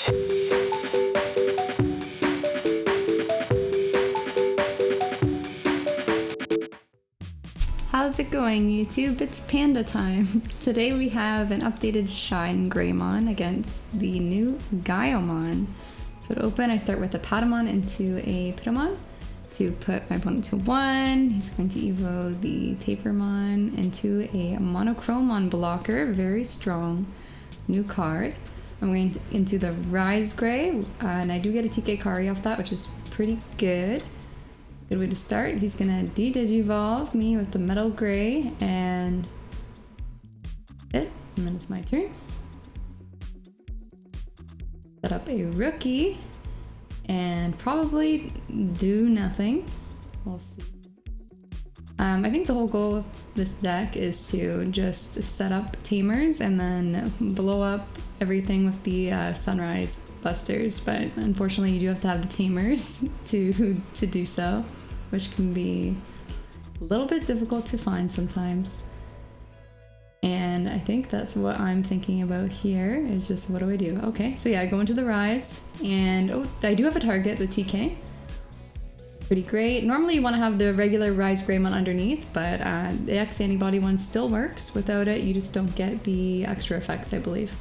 How's it going, YouTube? It's panda time. Today we have an updated ShineGreymon against the new Gaiomon. So to open, I start with a Patamon into a Pitamon to put my opponent to 1. He's going to evo the Tapermon into a Monochromon blocker. Very strong new card. I'm going into the Shinegrey, and I do get a TK Kari off that, which is pretty good. Good way to start. He's gonna de-digivolve me with the Metal Gray and then it's my turn. Set up a rookie and probably do nothing. We'll see. I think the whole goal of this deck is to just set up Tamers and then blow up everything with the Sunrise Busters, but unfortunately you do have to have the Tamers to do so, which can be a little bit difficult to find sometimes. And I think that's what I'm thinking about here, is just what do I do? Okay, so yeah, I go into the Rise, and oh, I do have a target, the TK. Pretty great. Normally you want to have the regular Shinegraymon underneath, but the X antibody one still works. Without it, you just don't get the extra effects, I believe.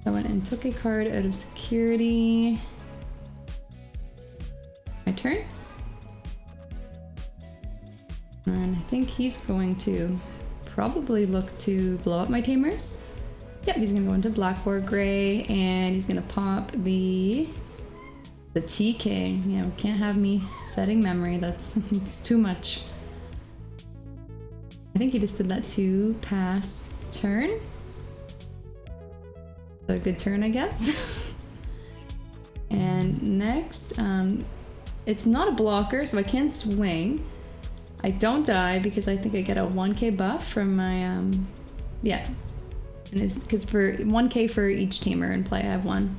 I went and took a card out of security. My turn. And I think he's going to probably look to blow up my Tamers. Yep, he's gonna go into Black or Gray, and he's gonna pop the TK. Yeah, we can't have me setting memory. That's it's too much. I think he just did that to pass turn. So a good turn, I guess. And next, it's not a blocker, so I can swing. I don't die because I think I get a 1k buff from my, yeah. And it's because for 1k for each tamer in play, I have one.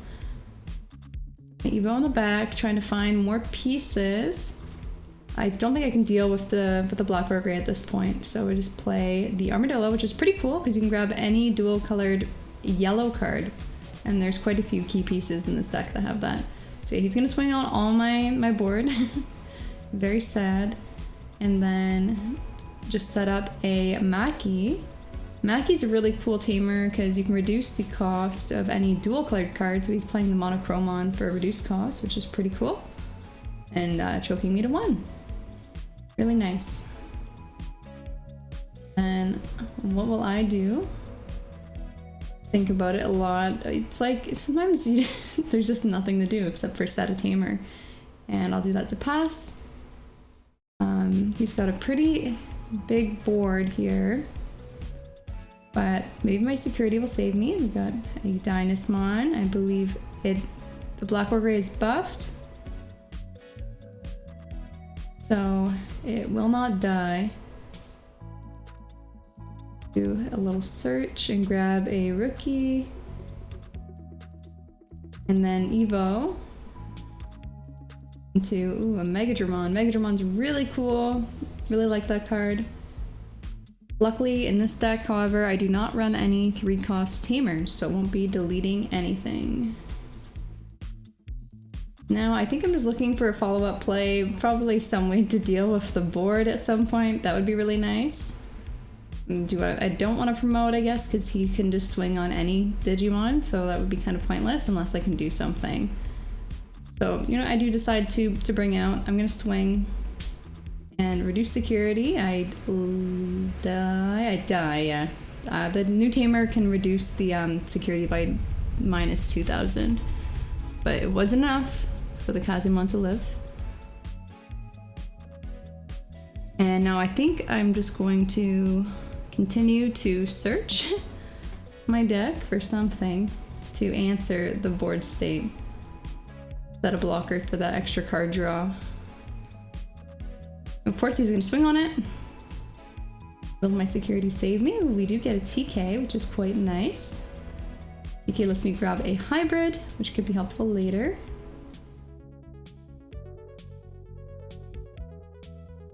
Evo on the back, trying to find more pieces. I don't think I can deal with the Black or Gray at this point, so we just play the Armadillo, which is pretty cool because you can grab any dual colored yellow card, and there's quite a few key pieces in this deck that have that. So yeah, he's gonna swing on all my board. Very sad. And then just set up a Maki. Maki's a really cool tamer because you can reduce the cost of any dual colored cards. So he's playing the Monochromon for a reduced cost, which is pretty cool. And choking me to 1. Really nice. And what will I do? Think about it a lot. It's like sometimes there's just nothing to do except for set a tamer. And I'll do that to pass. He's got a pretty big board here, but maybe my security will save me. We've got a Dynasmon. I believe the Black or Gray is buffed, so it will not die. Do a little search and grab a rookie, and then Evo into a Megadramon. Megadramon's really cool. Really like that card. Luckily in this deck, however, I do not run any 3-cost tamers, so it won't be deleting anything. Now I think I'm just looking for a follow-up play, probably some way to deal with the board at some point. That would be really nice. I don't want to promote, I guess, because he can just swing on any Digimon, so that would be kind of pointless unless I can do something. So, you know, I do decide to bring out, I'm going to swing and reduce security. I die, yeah. The new tamer can reduce the security by minus 2,000, but it was enough for the Kazemon to live. And now I think I'm just going to continue to search my deck for something to answer the board state. Set a blocker for that extra card draw. Of course he's gonna swing on it. Will my security save me? We do get a TK, which is quite nice. TK lets me grab a hybrid, which could be helpful later.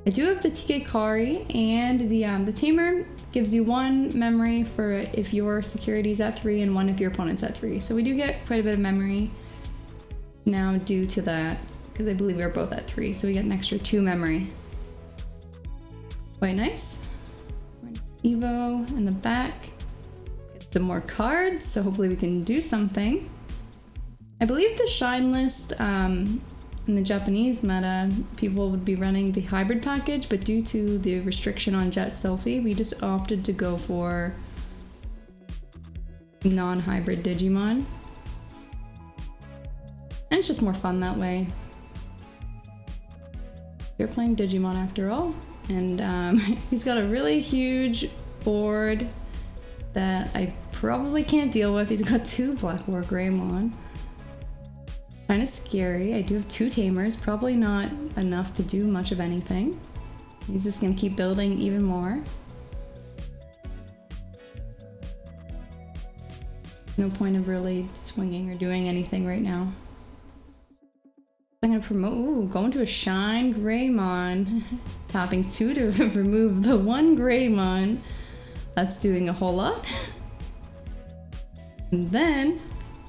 I do have the TK Kari and the tamer gives you 1 memory for if your security's at 3 and 1 if your opponent's at 3. So we do get quite a bit of memory now due to that, because I believe we are both at 3, so we get an extra 2 memory. Quite nice. Evo in the back. Get some more cards, so hopefully we can do something. I believe the Shine list in the Japanese meta, people would be running the hybrid package, but due to the restriction on JetSilphy, we just opted to go for non-hybrid Digimon. And it's just more fun that way. You're playing Digimon after all. And he's got a really huge board that I probably can't deal with. He's got 2 Black War Greymon. Kind of scary. I do have 2 tamers, probably not enough to do much of anything. He's just gonna keep building even more. No point of really swinging or doing anything right now. I'm gonna promote, ooh, going to a ShineGreymon. Tapping 2 to remove the 1 Greymon. That's doing a whole lot. And then,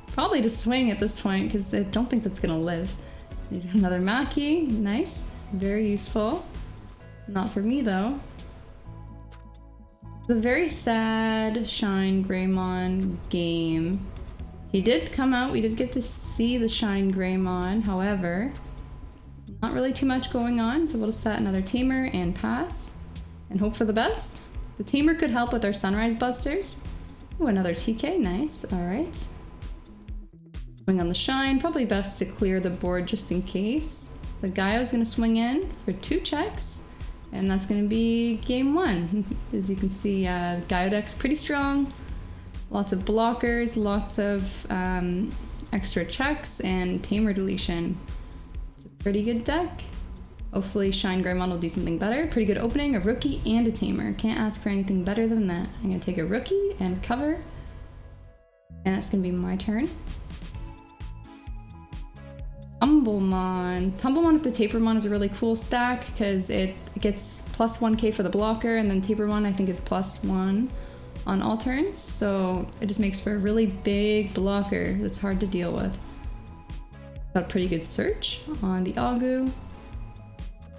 probably to swing at this point, because I don't think that's gonna live. Another Maki, nice, very useful. Not for me though. It's a very sad ShineGreymon game. He did come out, we did get to see the ShineGreymon, however, not really too much going on, so we'll just set another tamer and pass, and hope for the best. The tamer could help with our Sunrise Busters. Ooh, another TK, nice, alright. Swing on the Shine, probably best to clear the board just in case. The Gaio's gonna swing in for 2 checks, and that's gonna be game 1. As you can see, Gaio deck's pretty strong. Lots of blockers, lots of extra checks, and tamer deletion. It's a pretty good deck. Hopefully ShineGreymon will do something better. Pretty good opening, a rookie and a tamer. Can't ask for anything better than that. I'm gonna take a rookie and recover. And that's gonna be my turn. Tumblemon. Tumblemon with the Tapermon is a really cool stack because it gets plus 1k for the blocker, and then Tapermon I think is plus 1 on all turns, so it just makes for a really big blocker that's hard to deal with. Got a pretty good search on the Agu.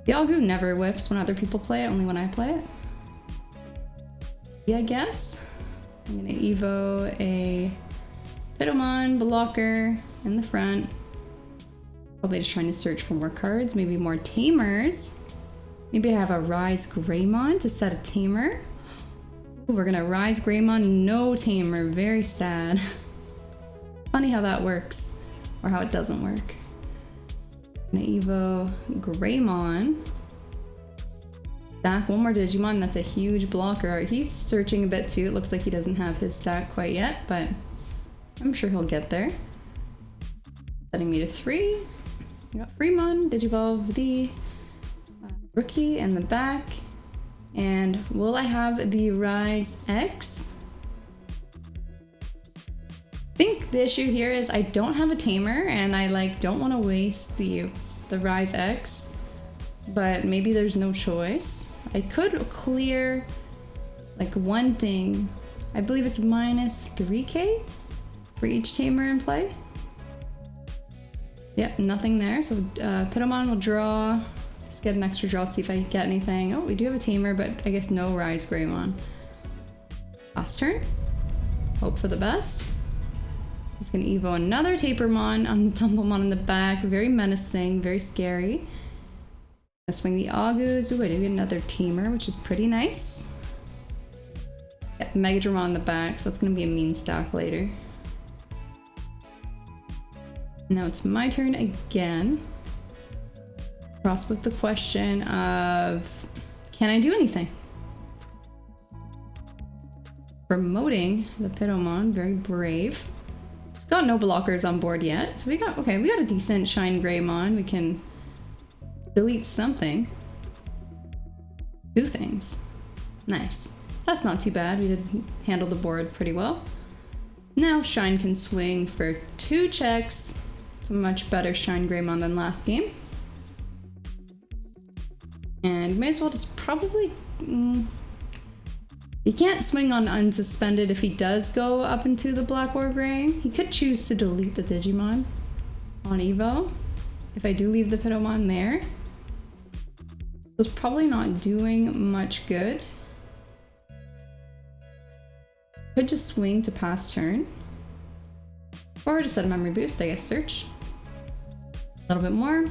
The Agu never whiffs when other people play it, only when I play it. Yeah, I guess. I'm gonna Evo a Pitomon blocker in the front. Probably just trying to search for more cards, maybe more tamers. Maybe I have a Rise Greymon to set a tamer. Ooh, we're gonna Rise Greymon, no tamer, very sad. Funny how that works, or how it doesn't work. Gonna Evo Greymon. Stack one more Digimon, that's a huge blocker. He's searching a bit too, it looks like he doesn't have his stack quite yet, but I'm sure he'll get there. Setting me to 3. We got Fremon, Digivolve the rookie in the back. And will I have the Rise X? I think the issue here is I don't have a tamer and I don't want to waste the Rise X, but maybe there's no choice. I could clear one thing. I believe it's minus 3k for each tamer in play. Yep, nothing there. So Pitomon will draw. Just get an extra draw, see if I get anything. Oh, we do have a tamer, but I guess no Rise Greymon. Last turn. Hope for the best. Just gonna Evo another Tapermon on the Tumblemon in the back. Very menacing, very scary. Gonna swing the Agus. Ooh, I do get another tamer, which is pretty nice. Get Megadramon in the back, so it's gonna be a mean stack later. Now it's my turn again. Cross with the question of, can I do anything? Promoting the Pitomon, very brave. It's got no blockers on board yet, so we got a decent ShineGreymon. We can delete something. Do things. Nice. That's not too bad. We did handle the board pretty well. Now Shine can swing for 2 checks. It's a much better ShineGreymon than last game. And may as well just probably He can't swing on unsuspended if he does go up into the black or gray. He could choose to delete the Digimon on Evo if I do leave the Pitomon there. So it's probably not doing much good. Could just swing to pass turn. Or just set a memory boost, I guess, search. A little bit more.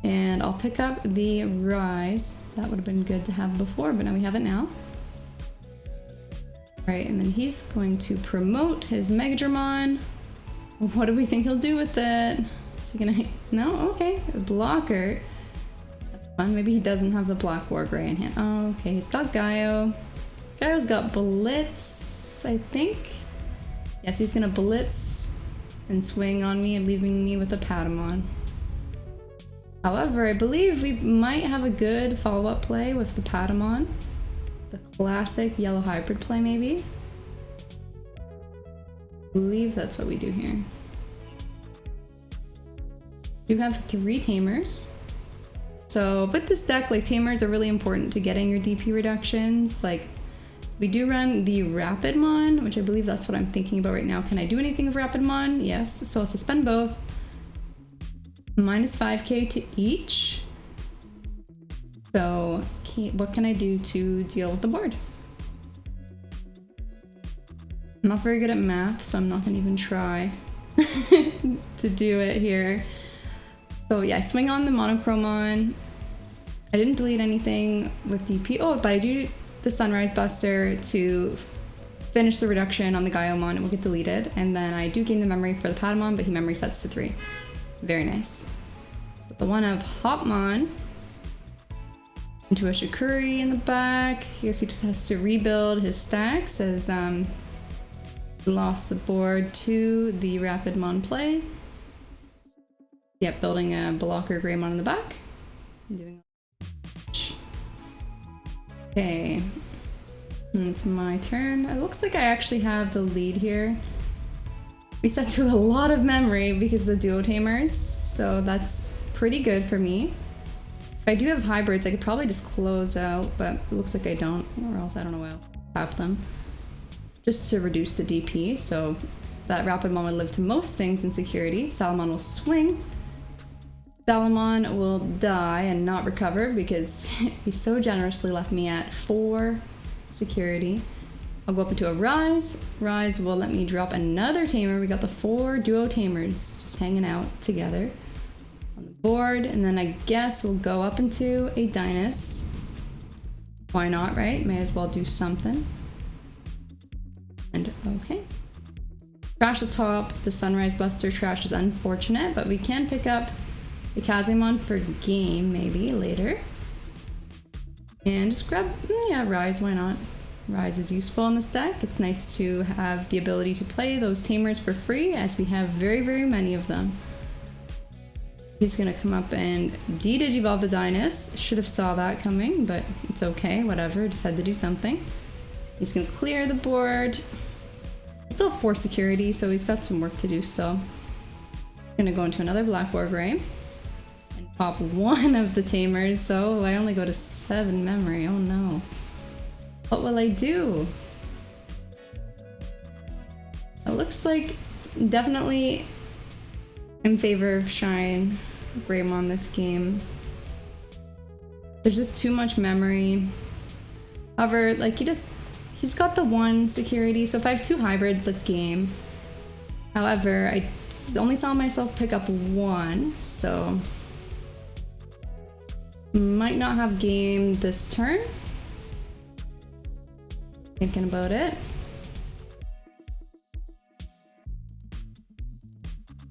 And I'll pick up the Rise. That would have been good to have before, but now we have it now. Right, and then he's going to promote his Megadramon. What do we think he'll do with it? Is he gonna... No? Okay. A blocker. That's fun. Maybe he doesn't have the black or gray in hand. Oh, okay. He's got Gaio. Gaio's got Blitz, I think. Yes, he's gonna Blitz and swing on me and leaving me with a Patamon. However, I believe we might have a good follow-up play with the Patamon. The classic yellow hybrid play, maybe? I believe that's what we do here. We do have 3 Tamers. So with this deck, like, Tamers are really important to getting your DP reductions. Like, we do run the Rapidmon, which I believe that's what I'm thinking about right now. Can I do anything with Rapidmon? Yes, so I'll suspend both. Minus 5k to each. So what can I do to deal with the board? I'm not very good at math, so I'm not gonna even try to do it here. So yeah, I swing on the Monochromon. I didn't delete anything with DP. Oh, but I do the Sunrise Buster to finish the reduction on the Gaiomon. It will get deleted. And then I do gain the memory for the Patamon, but he memory sets to 3. Very nice. So the one of Hopmon into a Shikuri in the back. I guess he just has to rebuild his stacks as lost the board to the Rapidmon play. Yep, building a blocker Greymon in the back. Doing okay. And it's my turn. It looks like I actually have the lead here. We set to a lot of memory because of the Duo Tamers, so that's pretty good for me. If I do have hybrids, I could probably just close out, but it looks like I don't, or else I don't know why I'll tap them. Just to reduce the DP, so that Rapidmon would live to most things in security. Salamon will swing. Salamon will die and not recover because he so generously left me at 4 security. I'll go up into a Rise. Rise will let me drop another Tamer. We got the 4 Duo Tamers just hanging out together on the board. And then I guess we'll go up into a Dynus. Why not, right? May as well do something. And okay. Trash the top. The Sunrise Buster trash is unfortunate, but we can pick up the Kazemon for game maybe later. And just grab, yeah, Rise, why not? Rise is useful in this deck. It's nice to have the ability to play those Tamers for free, as we have very, very many of them. He's gonna come up and de-digivolve the Dynus. Should have saw that coming, but it's okay, whatever, just had to do something. He's gonna clear the board. Still have 4 security, so he's got some work to do still. Gonna go into another Black War Gray. Pop 1 of the Tamers, so I only go to 7 memory. Oh no. What will I do? It looks like definitely in favor of ShineGreymon this game. There's just too much memory. However, like he's got the 1 security, so if I have 2 hybrids, that's game. However, I only saw myself pick up 1, so might not have game this turn. Thinking about it.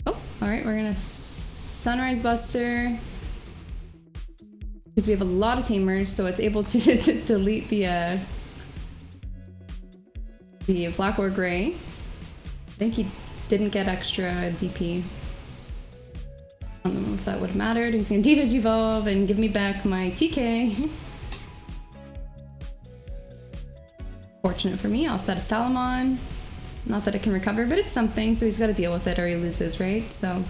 Oh, alright, we're gonna Sunrise Buster. Because we have a lot of Tamers, so it's able to delete the Black or Gray. I think he didn't get extra DP. I don't know if that would have mattered. He's gonna de-digivolve and give me back my TK. Fortunate for me, I'll set a Salamon. Not that it can recover, but it's something, so he's gotta deal with it or he loses, right? So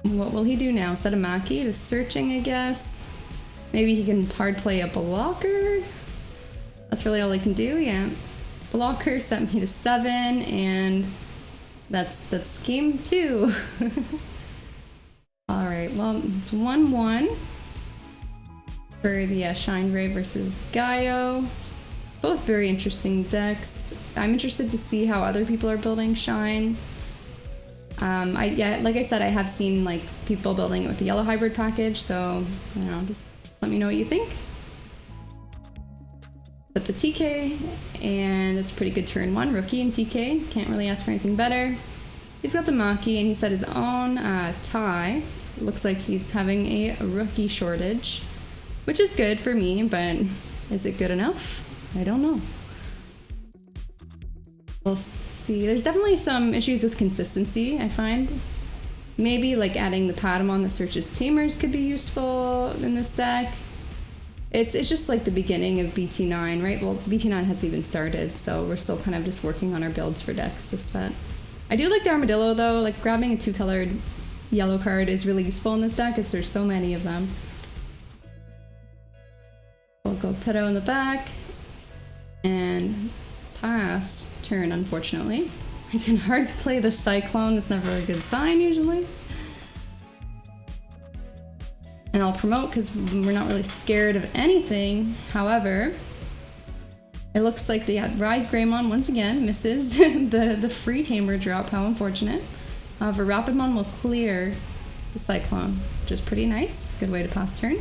what will he do now? Set a Maki? Just searching, I guess. Maybe he can hard play a blocker. That's really all he can do, yeah. Blocker sent me to 7, and that's game 2. Alright, well, it's 1-1 for the Shinegrey versus Gaio. Both very interesting decks. I'm interested to see how other people are building Shine. Yeah, like I said, I have seen like people building it with the yellow hybrid package, so you know, just let me know what you think. Set the TK, and it's a pretty good turn 1. Rookie and TK, can't really ask for anything better. He's got the Maki, and he set his own tie. It looks like he's having a rookie shortage, which is good for me, but is it good enough? I don't know. We'll see. There's definitely some issues with consistency, I find. Maybe like adding the Patamon that searches Tamers could be useful in this deck. It's just like the beginning of BT9, right? Well, BT9 hasn't even started, so we're still kind of just working on our builds for decks this set. I do like the Armadillo though, like grabbing a 2-colored yellow card is really useful in this deck because there's so many of them. We'll go Pedo in the back and pass turn, unfortunately. He's gonna hard play the Cyclone, that's never a good sign usually. And I'll promote because we're not really scared of anything. However, it looks like the ShineGreymon once again misses the free tamer drop. How unfortunate. However, Rapidmon will clear the Cyclone, which is pretty nice. Good way to pass turn.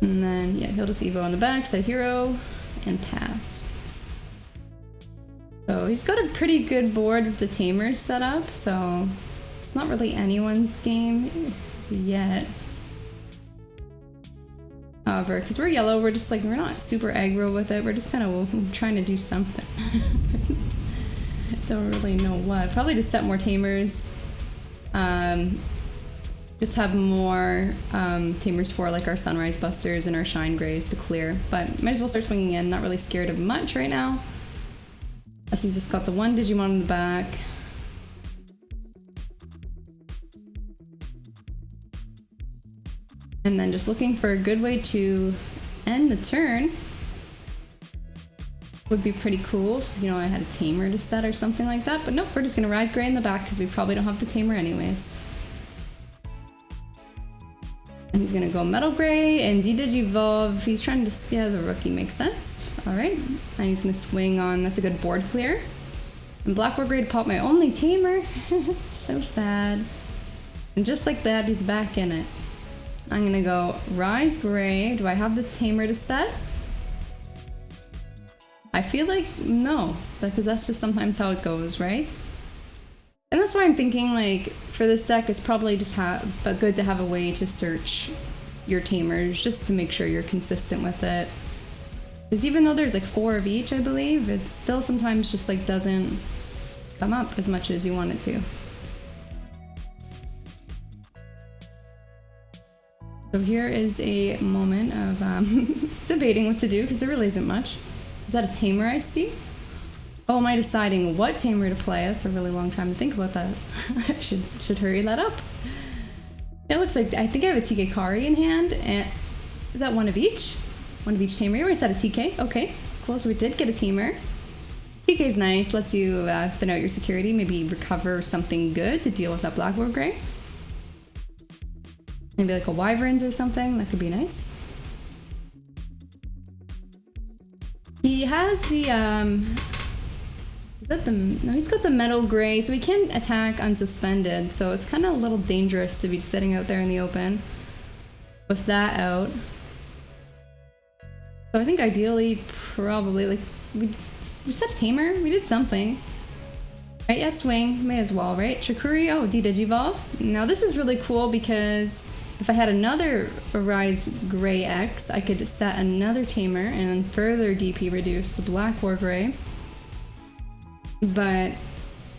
And then, yeah, he'll just Evo on the back, set hero, and pass. So he's got a pretty good board with the tamers set up, so it's not really anyone's game yet. However, because we're yellow, we're just like, we're not super aggro with it, we're just kind of trying to do something. Don't really know what. Probably to set more tamers. Just have more tamers for like our Sunrise Busters and our Shinegreys to clear. But might as well start swinging in, not really scared of much right now. As he's just got the 1 Digimon in the back. And then just looking for a good way to end the turn. Would be pretty cool if, you know, I had a tamer to set or something like that. But nope, we're just gonna ShineGrey in the back because we probably don't have the tamer anyways. And he's gonna go Metal Gray and D-Digivolve. He's trying to, yeah, the rookie makes sense. All right, and he's gonna swing on, that's a good board clear. And Blackboard Gray to pop my only tamer. So sad. And just like that, he's back in it. I'm gonna go ShineGrey. Do I have the tamer to set? I feel like no, because that's just sometimes how it goes, right? And that's why I'm thinking, like, for this deck, it's probably just good to have a way to search your tamers, just to make sure you're consistent with it. Because even though there's like 4 of each, I believe, it still sometimes just like doesn't come up as much as you want it to. So here is a moment of debating what to do, because there really isn't much. Is that a tamer I see? Oh, am I deciding what tamer to play? That's a really long time to think about that. I should hurry that up. It looks like, I think I have a TK Kari in hand, and is that 1 of each? 1 of each tamer. Or is that a TK? Okay, cool, so we did get a tamer. TK's nice, lets you thin out your security, maybe recover something good to deal with that Blackboard Gray. Maybe like a Wyverns or something, that could be nice. He has the, is that the, no, he's got the Metal Gray, so he can attack unsuspended, so it's kind of a little dangerous to be sitting out there in the open with that out. So I think ideally, probably, like, we set a tamer, we did something. Right, yeah, swing, may as well, right? Chikuri, oh, D-Digivolve. Now this is really cool because if I had another ShineGrey X, I could set another tamer and further DP reduce the Blackboard Gray. But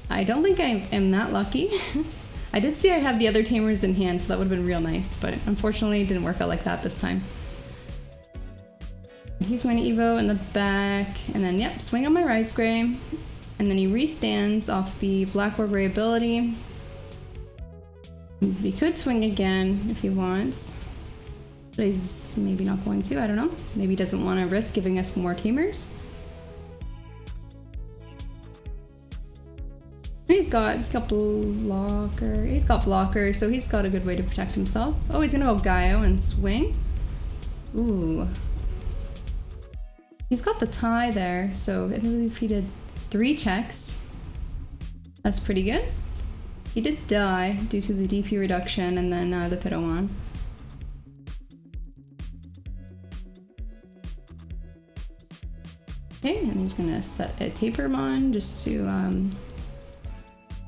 I don't think I am that lucky. I did see I have the other tamers in hand, so that would have been real nice, but unfortunately it didn't work out like that this time. He's going to Evo in the back, and then, yep, swing on my ShineGrey, and then he restands off the Blackboard Gray ability. He could swing again if he wants. But he's maybe not going to, I don't know. Maybe he doesn't want to risk giving us more tamers. He's got blocker. He's got blocker, so he's got a good way to protect himself. Oh, he's gonna go Gaio and swing. Ooh. He's got the tie there, so I believe he did 3 checks. That's pretty good. He did die due to the DP reduction and then the Pidawon. Okay, and he's gonna set a Tapermon just to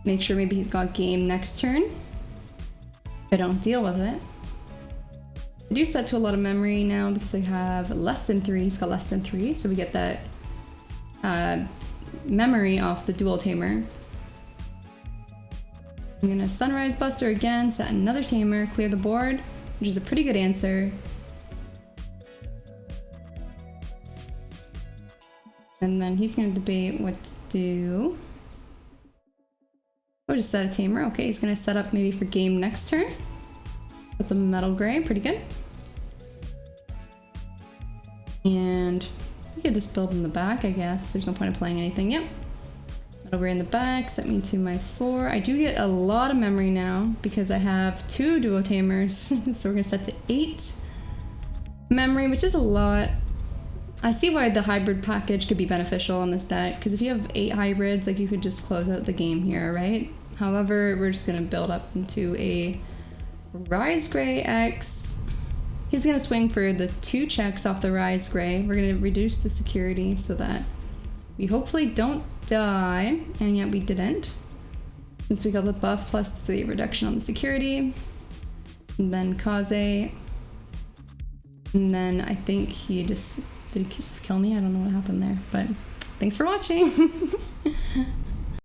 make sure maybe he's got game next turn. If I don't deal with it. I do set to a lot of memory now because I have less than 3. He's got less than 3, so we get that memory off the dual tamer. I'm gonna Sunrise Buster again, set another tamer, clear the board, which is a pretty good answer. And then he's gonna debate what to do. Oh, just set a tamer. Okay, he's gonna set up maybe for game next turn. With the Metal Gray, pretty good. And you could just build in the back, I guess. There's no point in playing anything. Yep. Metal Gray in the back, set me to my 4. I do get a lot of memory now because I have 2 duo tamers. So we're gonna set to 8 memory, which is a lot. I see why the hybrid package could be beneficial on this deck, because if you have 8 hybrids, like you could just close out the game here, right? However, we're just gonna build up into a Rise Gray X. He's gonna swing for the 2 checks off the Rise Gray. We're gonna reduce the security so that we hopefully don't die, and yet we didn't. Since we got the buff plus the reduction on the security. And then Kaze. And then I think he just, did he kill me? I don't know what happened there, but thanks for watching.